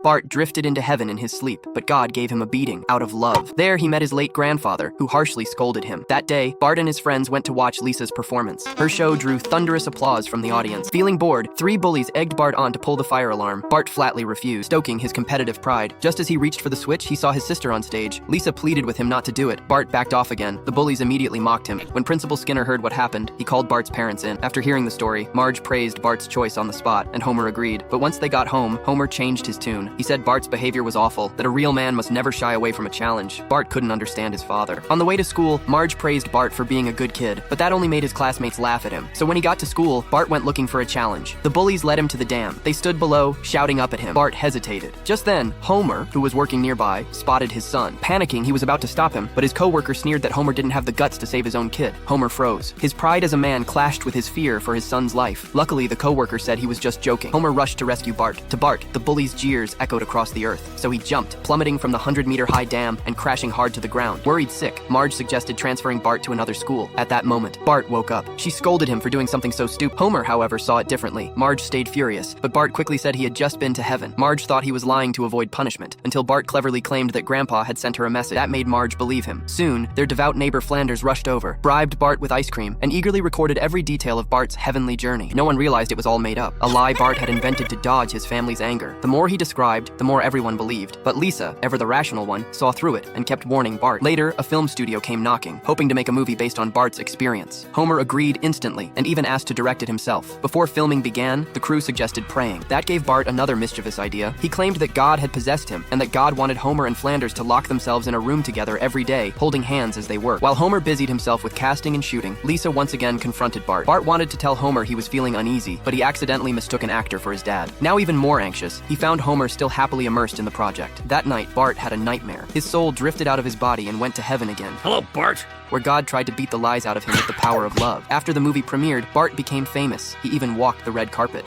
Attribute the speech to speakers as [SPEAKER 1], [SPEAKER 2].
[SPEAKER 1] Bart drifted into heaven in his sleep, but God gave him a beating out of love. There he met his late grandfather, who harshly scolded him. That day, Bart and his friends went to watch Lisa's performance. Her show drew thunderous applause from the audience. Feeling bored, 3 bullies egged Bart on to pull the fire alarm. Bart flatly refused, stoking his competitive pride. Just as he reached for the switch, he saw his sister on stage. Lisa pleaded with him not to do it. Bart backed off again. The bullies immediately mocked him. When Principal Skinner heard what happened, he called Bart's parents in. After hearing the story, Marge praised Bart's choice on the spot, and Homer agreed. But once they got home, Homer changed his tune. He said Bart's behavior was awful, that a real man must never shy away from a challenge. Bart couldn't understand his father. On the way to school, Marge praised Bart for being a good kid, but that only made his classmates laugh at him. So when he got to school, Bart went looking for a challenge. The bullies led him to the dam. They stood below, shouting up at him. Bart hesitated. Just then, Homer, who was working nearby, spotted his son. Panicking, he was about to stop him, but his coworker sneered that Homer didn't have the guts to save his own kid. Homer froze. His pride as a man clashed with his fear for his son's life. Luckily, the coworker said he was just joking. Homer rushed to rescue Bart. To Bart, the bullies' jeers echoed across the earth. So he jumped, plummeting from the 100-meter-high dam and crashing hard to the ground. Worried sick, Marge suggested transferring Bart to another school. At that moment, Bart woke up. She scolded him for doing something so stupid. Homer, however, saw it differently. Marge stayed furious, but Bart quickly said he had just been to heaven. Marge thought he was lying to avoid punishment, until Bart cleverly claimed that Grandpa had sent her a message. That made Marge believe him. Soon, their devout neighbor Flanders rushed over, bribed Bart with ice cream, and eagerly recorded every detail of Bart's heavenly journey. No one realized it was all made up, a lie Bart had invented to dodge his family's anger. The more he described, the more everyone believed. But Lisa, ever the rational one, saw through it and kept warning Bart. Later, a film studio came knocking, hoping to make a movie based on Bart's experience. Homer agreed instantly, and even asked to direct it himself. Before filming began, the crew suggested praying. That gave Bart another mischievous idea. He claimed that God had possessed him, and that God wanted Homer and Flanders to lock themselves in a room together every day, holding hands as they worked. While Homer busied himself with casting and shooting, Lisa once again confronted Bart. Bart wanted to tell Homer he was feeling uneasy, but he accidentally mistook an actor for his dad. Now even more anxious, he found Homer still happily immersed in the project. That night, Bart had a nightmare. His soul drifted out of his body and went to heaven again.
[SPEAKER 2] Hello, Bart.
[SPEAKER 1] Where God tried to beat the lies out of him with the power of love. After the movie premiered, Bart became famous. He even walked the red carpet.